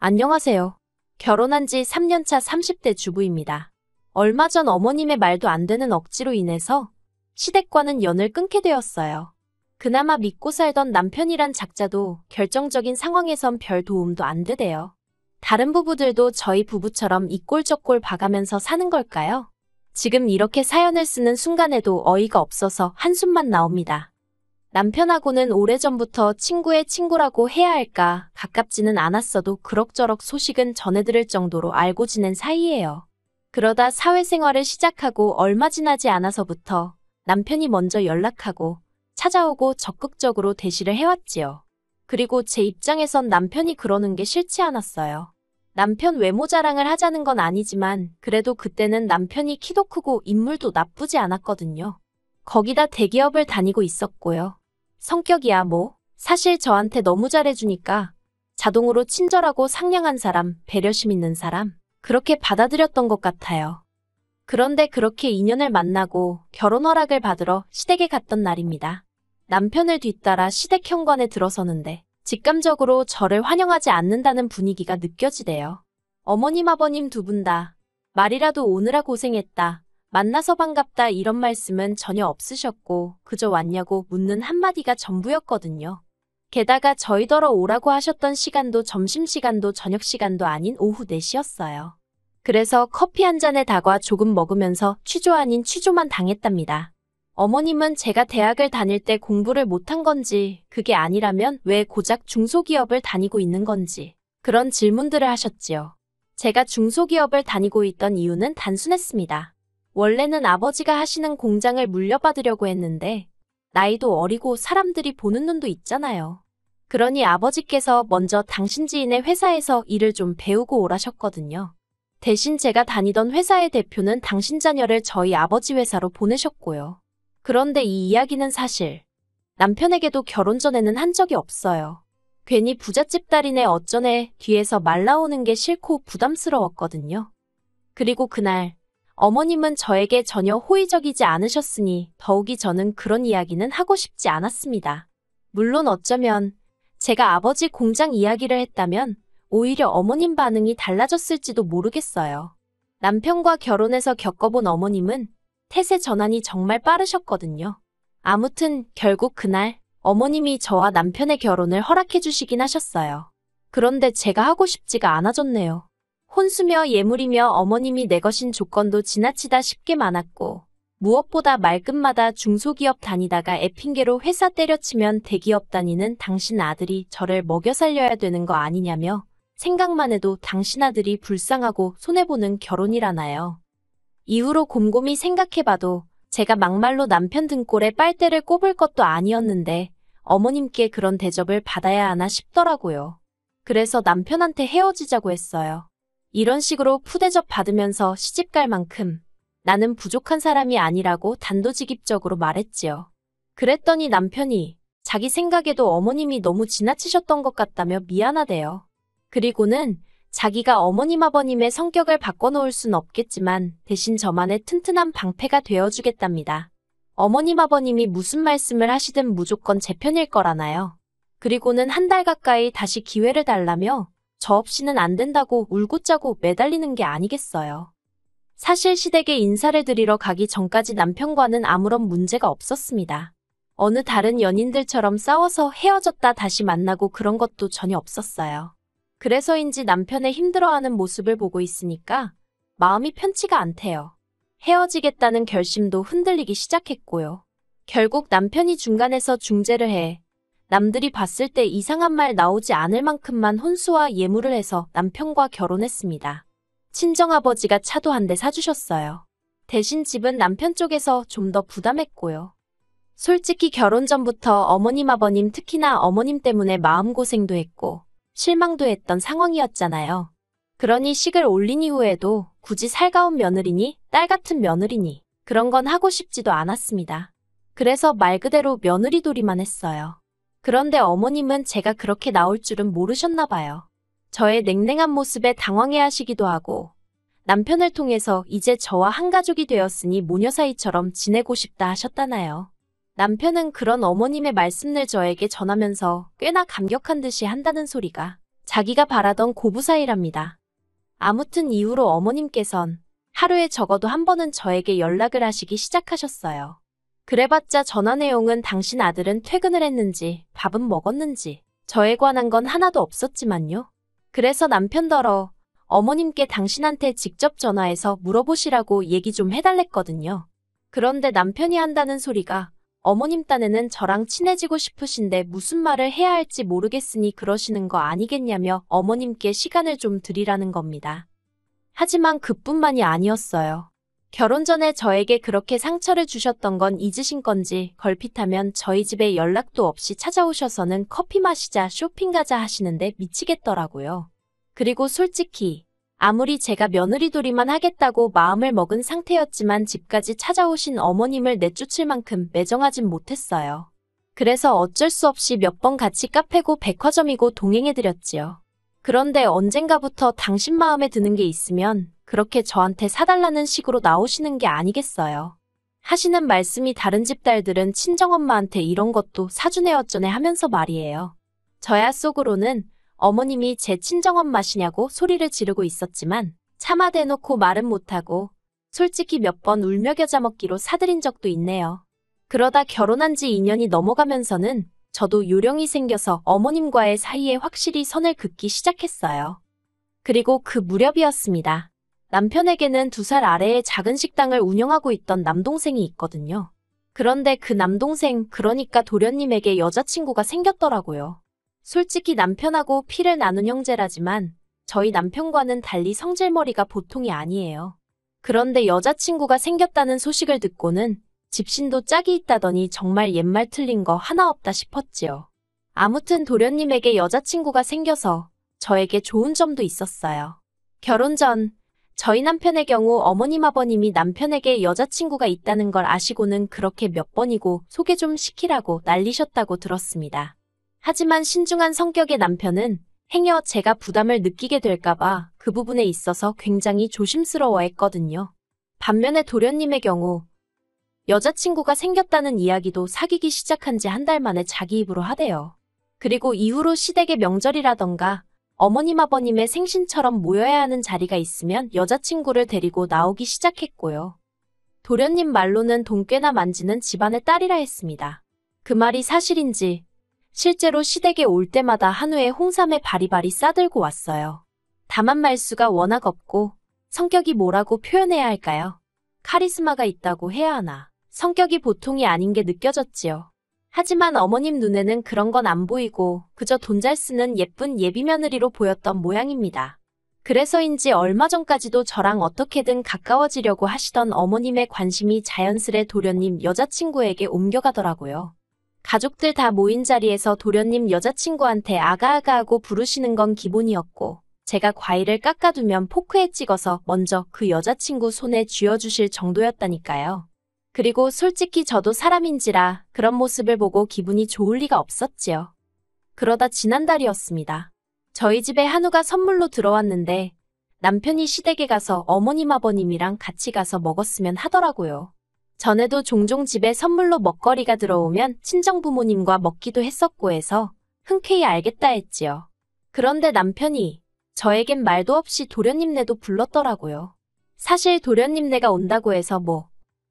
안녕하세요. 결혼한 지 3년차 30대 주부입니다. 얼마 전 어머님의 말도 안 되는 억지로 인해서 시댁과는 연을 끊게 되었어요. 그나마 믿고 살던 남편이란 작자도 결정적인 상황에선 별 도움도 안 되대요. 다른 부부들도 저희 부부처럼 이 꼴 저 꼴 봐가면서 사는 걸까요? 지금 이렇게 사연을 쓰는 순간에도 어이가 없어서 한숨만 나옵니다. 남편하고는 오래전부터 친구의 친구라고 해야 할까 가깝지는 않았어도 그럭저럭 소식은 전해들을 정도로 알고 지낸 사이예요. 그러다 사회생활을 시작하고 얼마 지나지 않아서부터 남편이 먼저 연락하고 찾아오고 적극적으로 대시를 해왔지요. 그리고 제 입장에선 남편이 그러는 게 싫지 않았어요. 남편 외모 자랑을 하자는 건 아니지만 그래도 그때는 남편이 키도 크고 인물도 나쁘지 않았거든요. 거기다 대기업을 다니고 있었고요. 성격이야 뭐 사실 저한테 너무 잘해주니까 자동으로 친절하고 상냥한 사람, 배려심 있는 사람 그렇게 받아들였던 것 같아요. 그런데 그렇게 인연을 만나고 결혼 허락을 받으러 시댁에 갔던 날입니다. 남편을 뒤따라 시댁 현관에 들어서는데 직감적으로 저를 환영하지 않는다는 분위기가 느껴지대요. 어머님 아버님 두 분 다 말이라도 오느라 고생했다. 만나서 반갑다 이런 말씀은 전혀 없으셨고 그저 왔냐고 묻는 한마디가 전부였거든요. 게다가 저희더러 오라고 하셨던 시간도 점심시간도 저녁시간도 아닌 오후 4시였어요. 그래서 커피 한 잔에 다과 조금 먹으면서 취조 아닌 취조만 당했답니다. 어머님은 제가 대학을 다닐 때 공부를 못한 건지 그게 아니라면 왜 고작 중소기업을 다니고 있는 건지 그런 질문들을 하셨지요. 제가 중소기업을 다니고 있던 이유는 단순했습니다. 원래는 아버지가 하시는 공장을 물려받으려고 했는데 나이도 어리고 사람들이 보는 눈도 있잖아요. 그러니 아버지께서 먼저 당신 지인의 회사에서 일을 좀 배우고 오라셨거든요. 대신 제가 다니던 회사의 대표는 당신 자녀를 저희 아버지 회사로 보내셨고요. 그런데 이 이야기는 사실 남편에게도 결혼 전에는 한 적이 없어요. 괜히 부잣집 딸이네 어쩌네 뒤에서 말 나오는 게 싫고 부담스러웠거든요. 그리고 그날 어머님은 저에게 전혀 호의적이지 않으셨으니 더욱이 저는 그런 이야기는 하고 싶지 않았습니다. 물론 어쩌면 제가 아버지 공장 이야기를 했다면 오히려 어머님 반응이 달라졌을지도 모르겠어요. 남편과 결혼해서 겪어본 어머님은 태세 전환이 정말 빠르셨거든요. 아무튼 결국 그날 어머님이 저와 남편의 결혼을 허락해 주시긴 하셨어요. 그런데 제가 하고 싶지가 않아졌네요. 혼수며 예물이며 어머님이 내거신 조건도 지나치다 쉽게 많았고 무엇보다 말끝마다 중소기업 다니다가 애핑계로 회사 때려치면 대기업 다니는 당신 아들이 저를 먹여 살려야 되는 거 아니냐며 생각만 해도 당신 아들이 불쌍하고 손해보는 결혼이라나요. 이후로 곰곰이 생각해봐도 제가 막말로 남편 등골에 빨대를 꼽을 것도 아니었는데 어머님께 그런 대접을 받아야 하나 싶더라고요. 그래서 남편한테 헤어지자고 했어요. 이런 식으로 푸대접 받으면서 시집갈 만큼 나는 부족한 사람이 아니라고 단도직입적으로 말했지요. 그랬더니 남편이 자기 생각에도 어머님이 너무 지나치셨던 것 같다며 미안하대요. 그리고는 자기가 어머님 아버님의 성격을 바꿔놓을 순 없겠지만 대신 저만의 튼튼한 방패가 되어주겠답니다. 어머님 아버님이 무슨 말씀을 하시든 무조건 제 편일 거라나요. 그리고는 한 달 가까이 다시 기회를 달라며 저 없이는 안 된다고 울고 짜고 매달리는 게 아니겠어요. 사실 시댁에 인사를 드리러 가기 전까지 남편과는 아무런 문제가 없었습니다. 어느 다른 연인들처럼 싸워서 헤어졌다 다시 만나고 그런 것도 전혀 없었어요. 그래서인지 남편의 힘들어하는 모습을 보고 있으니까 마음이 편치가 않대요. 헤어지겠다는 결심도 흔들리기 시작했고요. 결국 남편이 중간에서 중재를 해 남들이 봤을 때 이상한 말 나오지 않을 만큼만 혼수와 예물을 해서 남편과 결혼했습니다. 친정아버지가 차도 한 대 사주셨어요. 대신 집은 남편 쪽에서 좀 더 부담했고요. 솔직히 결혼 전부터 어머님 아버님 특히나 어머님 때문에 마음고생도 했고 실망도 했던 상황이었잖아요. 그러니 식을 올린 이후에도 굳이 살가운 며느리니 딸 같은 며느리니 그런 건 하고 싶지도 않았습니다. 그래서 말 그대로 며느리돌이만 했어요. 그런데 어머님은 제가 그렇게 나올 줄은 모르셨나 봐요. 저의 냉랭한 모습에 당황해하시기도 하고 남편을 통해서 이제 저와 한 가족이 되었으니 모녀 사이처럼 지내고 싶다 하셨다나요. 남편은 그런 어머님의 말씀을 저에게 전하면서 꽤나 감격한 듯이 한다는 소리가 자기가 바라던 고부 사이랍니다. 아무튼 이후로 어머님께선 하루에 적어도 한 번은 저에게 연락을 하시기 시작하셨어요. 그래봤자 전화 내용은 당신 아들은 퇴근을 했는지, 밥은 먹었는지, 저에 관한 건 하나도 없었지만요. 그래서 남편더러 어머님께 당신한테 직접 전화해서 물어보시라고 얘기 좀 해달랬거든요. 그런데 남편이 한다는 소리가 어머님 딴에는 저랑 친해지고 싶으신데 무슨 말을 해야 할지 모르겠으니 그러시는 거 아니겠냐며 어머님께 시간을 좀 드리라는 겁니다. 하지만 그뿐만이 아니었어요. 결혼 전에 저에게 그렇게 상처를 주셨던 건 잊으신 건지 걸핏하면 저희 집에 연락도 없이 찾아오셔서는 커피 마시자 쇼핑 가자 하시는데 미치겠더라고요. 그리고 솔직히 아무리 제가 며느리돌이만 하겠다고 마음을 먹은 상태였지만 집까지 찾아오신 어머님을 내쫓을 만큼 매정하진 못했어요. 그래서 어쩔 수 없이 몇 번 같이 카페고 백화점이고 동행해드렸지요. 그런데 언젠가부터 당신 마음에 드는 게 있으면 그렇게 저한테 사달라는 식으로 나오시는 게 아니겠어요. 하시는 말씀이 다른 집 딸들은 친정엄마한테 이런 것도 사주네 어쩌네 하면서 말이에요. 저야 속으로는 어머님이 제 친정엄마시냐고 소리를 지르고 있었지만 차마 대놓고 말은 못하고 솔직히 몇 번 울며 겨자 먹기로 사드린 적도 있네요. 그러다 결혼한 지 2년이 넘어가면서는 저도 요령이 생겨서 어머님과의 사이에 확실히 선을 긋기 시작했어요. 그리고 그 무렵이었습니다. 남편에게는 2살 아래의 작은 식당을 운영하고 있던 남동생이 있거든요. 그런데 그 남동생, 그러니까 도련님에게 여자친구가 생겼더라고요. 솔직히 남편하고 피를 나눈 형제라지만 저희 남편과는 달리 성질머리가 보통이 아니에요. 그런데 여자친구가 생겼다는 소식을 듣고는 집신도 짝이 있다더니 정말 옛말 틀린 거 하나 없다 싶었지요. 아무튼 도련님에게 여자친구가 생겨서 저에게 좋은 점도 있었어요. 결혼 전 저희 남편의 경우 어머님 아버님이 남편에게 여자친구가 있다는 걸 아시고는 그렇게 몇 번이고 소개 좀 시키라고 난리셨다고 들었습니다. 하지만 신중한 성격의 남편은 행여 제가 부담을 느끼게 될까봐 그 부분에 있어서 굉장히 조심스러워했거든요. 반면에 도련님의 경우 여자친구가 생겼다는 이야기도 사귀기 시작한 지 1달 만에 자기 입으로 하대요. 그리고 이후로 시댁의 명절이라던가 어머님 아버님의 생신처럼 모여야 하는 자리가 있으면 여자친구를 데리고 나오기 시작했고요. 도련님 말로는 돈 꽤나 만지는 집안의 딸이라 했습니다. 그 말이 사실인지 실제로 시댁에 올 때마다 한우에 홍삼에 바리바리 싸들고 왔어요. 다만 말수가 워낙 없고 성격이 뭐라고 표현해야 할까요? 카리스마가 있다고 해야 하나. 성격이 보통이 아닌 게 느껴졌지요. 하지만 어머님 눈에는 그런 건 안 보이고 그저 돈 잘 쓰는 예쁜 예비며느리로 보였던 모양입니다. 그래서인지 얼마 전까지도 저랑 어떻게든 가까워지려고 하시던 어머님의 관심이 자연스레 도련님 여자친구에게 옮겨가더라고요. 가족들 다 모인 자리에서 도련님 여자친구한테 아가아가하고 부르시는 건 기본이었고 제가 과일을 깎아두면 포크에 찍어서 먼저 그 여자친구 손에 쥐어주실 정도였다니까요. 그리고 솔직히 저도 사람인지라 그런 모습을 보고 기분이 좋을 리가 없었지요. 그러다 지난달이었습니다. 저희 집에 한우가 선물로 들어왔는데 남편이 시댁에 가서 어머님 아버님이랑 같이 가서 먹었으면 하더라고요. 전에도 종종 집에 선물로 먹거리가 들어오면 친정부모님과 먹기도 했었고 해서 흔쾌히 알겠다 했지요. 그런데 남편이 저에겐 말도 없이 도련님네도 불렀더라고요. 사실 도련님네가 온다고 해서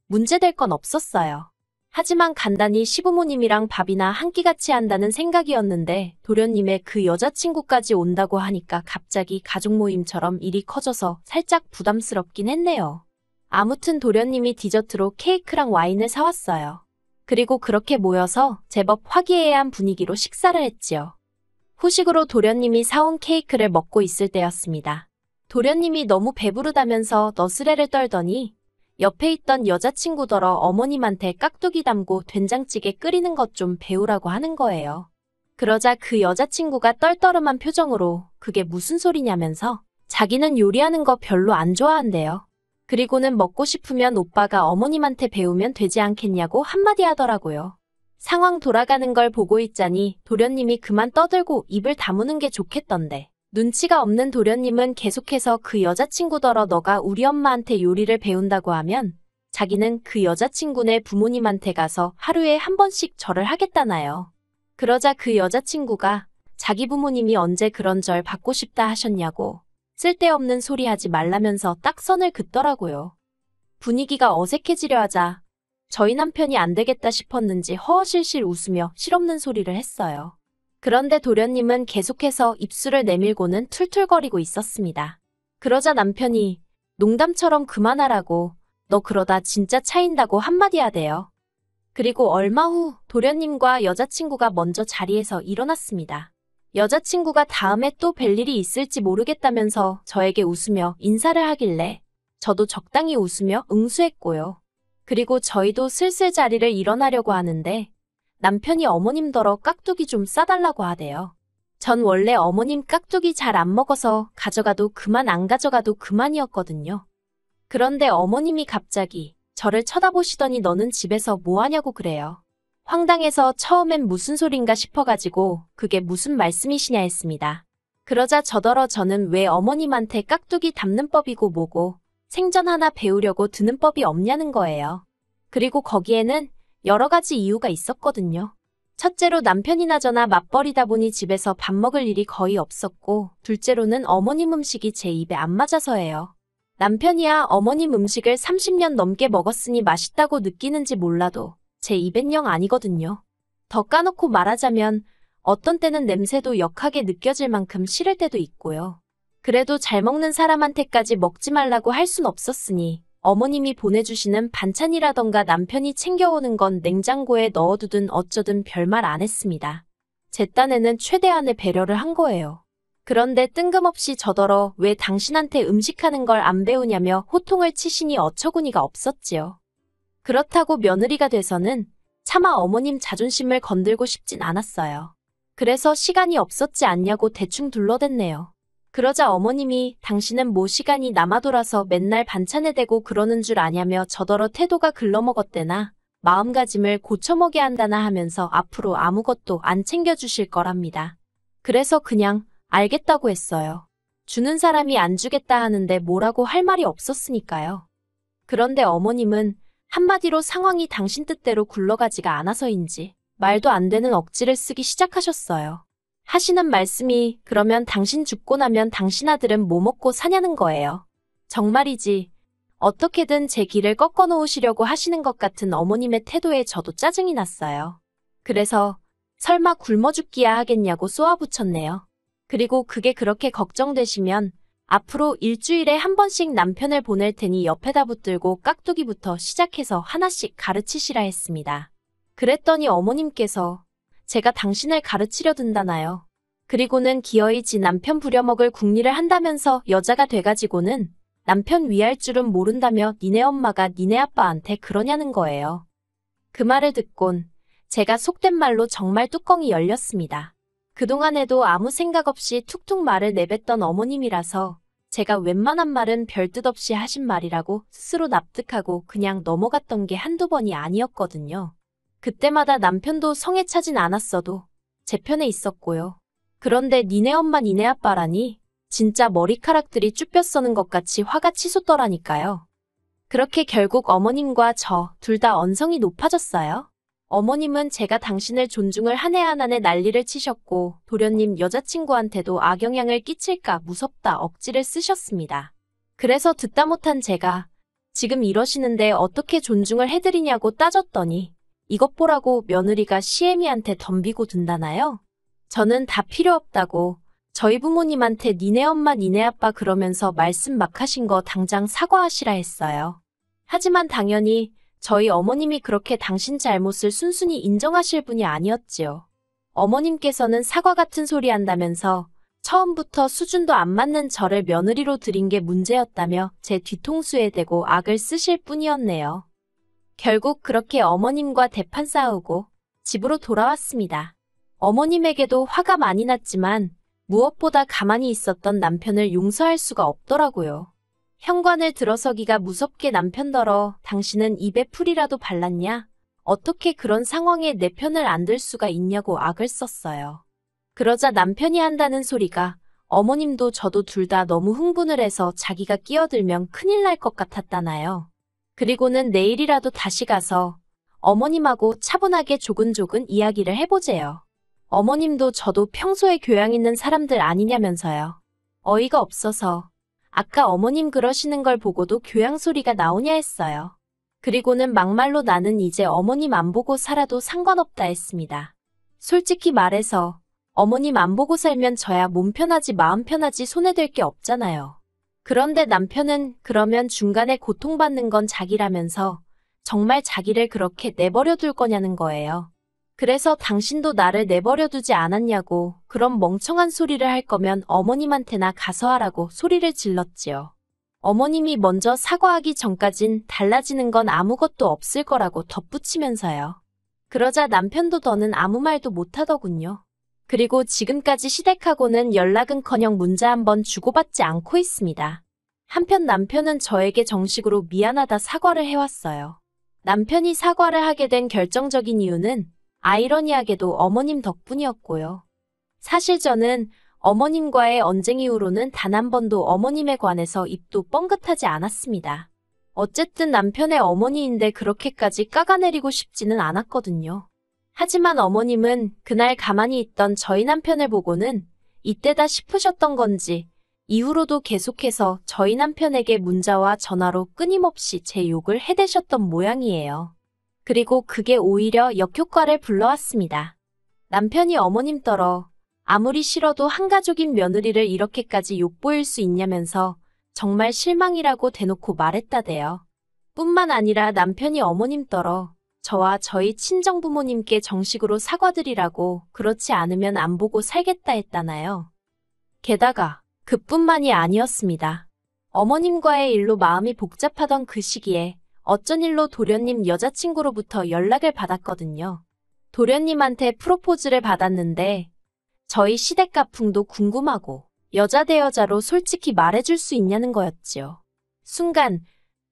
문제될 건 없었어요. 하지만 간단히 시부모님이랑 밥이나 한 끼 같이 한다는 생각이었는데 도련님의 그 여자친구까지 온다고 하니까 갑자기 가족 모임처럼 일이 커져서 살짝 부담스럽긴 했네요. 아무튼 도련님이 디저트로 케이크랑 와인을 사왔어요. 그리고 그렇게 모여서 제법 화기애애한 분위기로 식사를 했지요. 후식으로 도련님이 사온 케이크를 먹고 있을 때였습니다. 도련님이 너무 배부르다면서 너스레를 떨더니 옆에 있던 여자친구더러 어머님한테 깍두기 담고 된장찌개 끓이는 것 좀 배우라고 하는 거예요. 그러자 그 여자친구가 떨떠름한 표정으로 그게 무슨 소리냐면서 자기는 요리하는 거 별로 안 좋아한대요. 그리고는 먹고 싶으면 오빠가 어머님한테 배우면 되지 않겠냐고 한마디 하더라고요. 상황 돌아가는 걸 보고 있자니 도련님이 그만 떠들고 입을 다무는 게 좋겠던데. 눈치가 없는 도련님은 계속해서 그 여자친구더러 너가 우리 엄마한테 요리를 배운다고 하면 자기는 그 여자친구네 부모님한테 가서 하루에 한 번씩 절을 하겠다나요. 그러자 그 여자친구가 자기 부모님이 언제 그런 절 받고 싶다 하셨냐고 쓸데없는 소리 하지 말라면서 딱 선을 긋더라고요. 분위기가 어색해지려 하자 저희 남편이 안 되겠다 싶었는지 허허실실 웃으며 실없는 소리를 했어요. 그런데 도련님은 계속해서 입술을 내밀고는 툴툴거리고 있었습니다. 그러자 남편이 농담처럼 그만하라고, 너 그러다 진짜 차인다고 한마디 하대요. 그리고 얼마 후 도련님과 여자친구가 먼저 자리에서 일어났습니다. 여자친구가 다음에 또 뵐 일이 있을지 모르겠다면서 저에게 웃으며 인사를 하길래 저도 적당히 웃으며 응수했고요. 그리고 저희도 슬슬 자리를 일어나려고 하는데 남편이 어머님더러 깍두기 좀 싸달라고 하대요. 전 원래 어머님 깍두기 잘 안 먹어서 가져가도 그만 안 가져가도 그만이었거든요. 그런데 어머님이 갑자기 저를 쳐다보시더니 너는 집에서 뭐 하냐고 그래요. 황당해서 처음엔 무슨 소린가 싶어가지고 그게 무슨 말씀이시냐 했습니다. 그러자 저더러 저는 왜 어머님한테 깍두기 담는 법이고 뭐고 생전 하나 배우려고 드는 법이 없냐는 거예요. 그리고 거기에는 여러 가지 이유가 있었거든요. 첫째로 남편이나 저나 맞벌이다 보니 집에서 밥 먹을 일이 거의 없었고, 둘째로는 어머님 음식이 제 입에 안 맞아서예요. 남편이야 어머님 음식을 30년 넘게 먹었으니 맛있다고 느끼는지 몰라도 제 입엔 영 아니거든요. 더 까놓고 말하자면 어떤 때는 냄새도 역하게 느껴질 만큼 싫을 때도 있고요. 그래도 잘 먹는 사람한테까지 먹지 말라고 할 순 없었으니 어머님이 보내주시는 반찬이라던가 남편이 챙겨오는 건 냉장고에 넣어두든 어쩌든 별말 안 했습니다. 제 딴에는 최대한의 배려를 한 거예요. 그런데 뜬금없이 저더러 왜 당신한테 음식하는 걸 안 배우냐며 호통을 치시니 어처구니가 없었지요. 그렇다고 며느리가 돼서는 차마 어머님 자존심을 건들고 싶진 않았어요. 그래서 시간이 없었지 않냐고 대충 둘러댔네요. 그러자 어머님이 당신은 뭐 시간이 남아돌아서 맨날 반찬에 대고 그러는 줄 아냐며 저더러 태도가 글러먹었대나 마음가짐을 고쳐먹게 한다나 하면서 앞으로 아무것도 안 챙겨주실 거랍니다. 그래서 그냥 알겠다고 했어요. 주는 사람이 안 주겠다 하는데 뭐라고 할 말이 없었으니까요. 그런데 어머님은 한마디로 상황이 당신 뜻대로 굴러가지가 않아서인지 말도 안 되는 억지를 쓰기 시작하셨어요. 하시는 말씀이 그러면 당신 죽고 나면 당신 아들은 뭐 먹고 사냐는 거예요. 정말이지 어떻게든 제 길을 꺾어 놓으시려고 하시는 것 같은 어머님의 태도에 저도 짜증이 났어요. 그래서 설마 굶어 죽기야 하겠냐고 쏘아붙였네요. 그리고 그게 그렇게 걱정되시면 앞으로 일주일에 한 번씩 남편을 보낼 테니 옆에다 붙들고 깍두기부터 시작해서 하나씩 가르치시라 했습니다. 그랬더니 어머님께서 제가 당신을 가르치려 든다나요. 그리고는 기어이 지 남편 부려먹을 궁리를 한다면서 여자가 돼가지고는 남편 위할 줄은 모른다며 니네 엄마가 니네 아빠한테 그러냐는 거예요. 그 말을 듣곤 제가 속된 말로 정말 뚜껑이 열렸습니다. 그동안에도 아무 생각 없이 툭툭 말을 내뱉던 어머님이라서 제가 웬만한 말은 별 뜻 없이 하신 말이라고 스스로 납득하고 그냥 넘어갔던 게 한두 번이 아니었거든요. 그때마다 남편도 성에 차진 않았어도 제 편에 있었고요. 그런데 니네 엄마 니네 아빠라니 진짜 머리카락들이 쭈뼛 서는 것 같이 화가 치솟더라니까요. 그렇게 결국 어머님과 저 둘 다 언성이 높아졌어요. 어머님은 제가 당신을 존중을 한 해 한 해 난리를 치셨고 도련님 여자친구한테도 악영향을 끼칠까 무섭다 억지를 쓰셨습니다. 그래서 듣다 못한 제가 지금 이러시는데 어떻게 존중을 해드리냐고 따졌더니 이것 보라고 며느리가 시애미한테 덤비고 든다나요? 저는 다 필요 없다고 저희 부모님한테 니네 엄마 니네 아빠 그러면서 말씀 막 하신 거 당장 사과하시라 했어요. 하지만 당연히 저희 어머님이 그렇게 당신 잘못을 순순히 인정하실 분이 아니었지요. 어머님께서는 사과 같은 소리 한다면서 처음부터 수준도 안 맞는 저를 며느리로 들인 게 문제였다며 제 뒤통수에 대고 악을 쓰실 뿐이었네요. 결국 그렇게 어머님과 대판 싸우고 집으로 돌아왔습니다. 어머님에게도 화가 많이 났지만 무엇보다 가만히 있었던 남편을 용서할 수가 없더라고요. 현관을 들어서기가 무섭게 남편더러 당신은 입에 풀이라도 발랐냐? 어떻게 그런 상황에 내 편을 안 들 수가 있냐고 악을 썼어요. 그러자 남편이 한다는 소리가 어머님도 저도 둘 다 너무 흥분을 해서 자기가 끼어들면 큰일 날 것 같았다나요. 그리고는 내일이라도 다시 가서 어머님하고 차분하게 조근조근 이야기를 해보재요. 어머님도 저도 평소에 교양 있는 사람들 아니냐면서요. 어이가 없어서 아까 어머님 그러시는 걸 보고도 교양 소리가 나오냐 했어요. 그리고는 막말로 나는 이제 어머님 안 보고 살아도 상관없다 했습니다. 솔직히 말해서 어머님 안 보고 살면 저야 몸 편하지 마음 편하지 손해될 게 없잖아요. 그런데 남편은 그러면 중간에 고통받는 건 자기라면서 정말 자기를 그렇게 내버려 둘 거냐는 거예요. 그래서 당신도 나를 내버려 두지 않았냐고 그런 멍청한 소리를 할 거면 어머님한테나 가서 하라고 소리를 질렀지요. 어머님이 먼저 사과하기 전까진 달라지는 건 아무것도 없을 거라고 덧붙이면서요. 그러자 남편도 더는 아무 말도 못하더군요. 그리고 지금까지 시댁하고는 연락은커녕 문자 한 번 주고받지 않고 있습니다. 한편 남편은 저에게 정식으로 미안하다 사과를 해왔어요. 남편이 사과를 하게 된 결정적인 이유는 아이러니하게도 어머님 덕분이었고요. 사실 저는 어머님과의 언쟁 이후로는 단 한 번도 어머님에 관해서 입도 뻥긋하지 않았습니다. 어쨌든 남편의 어머니인데 그렇게까지 까가내리고 싶지는 않았거든요. 하지만 어머님은 그날 가만히 있던 저희 남편을 보고는 이때다 싶으셨던 건지 이후로도 계속해서 저희 남편에게 문자와 전화로 끊임없이 제 욕을 해대셨던 모양이에요. 그리고 그게 오히려 역효과를 불러왔습니다. 남편이 어머님 떨어 아무리 싫어도 한가족인 며느리를 이렇게까지 욕보일 수 있냐면서 정말 실망이라고 대놓고 말했다대요. 뿐만 아니라 남편이 어머님 떨어 저와 저희 친정부모님께 정식으로 사과드리라고 그렇지 않으면 안 보고 살겠다 했다나요. 게다가 그뿐만이 아니었습니다. 어머님과의 일로 마음이 복잡하던 그 시기에 어쩐 일로 도련님 여자친구로부터 연락을 받았거든요. 도련님한테 프로포즈를 받았는데 저희 시댁 가풍도 궁금하고 여자 대 여자로 솔직히 말해줄 수 있냐는 거였지요. 순간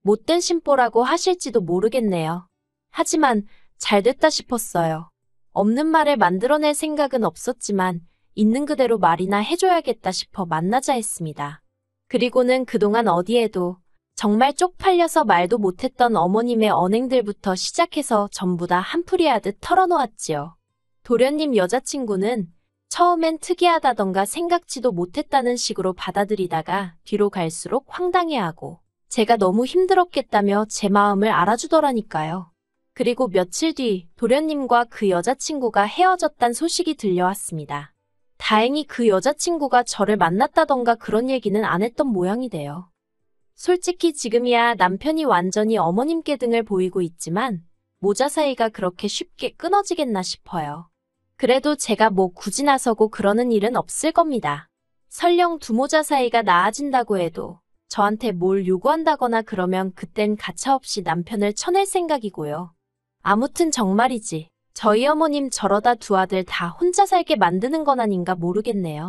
못된 심보라고 하실지도 모르겠네요. 하지만 잘됐다 싶었어요. 없는 말을 만들어낼 생각은 없었지만 있는 그대로 말이나 해줘야겠다 싶어 만나자 했습니다. 그리고는 그동안 어디에도 정말 쪽팔려서 말도 못했던 어머님의 언행들부터 시작해서 전부 다 한풀이하듯 털어놓았지요. 도련님 여자친구는 처음엔 특이하다던가 생각지도 못했다는 식으로 받아들이다가 뒤로 갈수록 황당해하고 제가 너무 힘들었겠다며 제 마음을 알아주더라니까요. 그리고 며칠 뒤 도련님과 그 여자친구가 헤어졌단 소식이 들려왔습니다. 다행히 그 여자친구가 저를 만났다던가 그런 얘기는 안 했던 모양이돼요. 솔직히 지금이야 남편이 완전히 어머님께 등을 보이고 있지만 모자 사이가 그렇게 쉽게 끊어지겠나 싶어요. 그래도 제가 뭐 굳이 나서고 그러는 일은 없을 겁니다. 설령 두 모자 사이가 나아진다고 해도 저한테 뭘 요구한다거나 그러면 그땐 가차없이 남편을 쳐낼 생각이고요. 아무튼 정말이지 저희 어머님 저러다 두 아들 다 혼자 살게 만드는 건 아닌가 모르겠네요.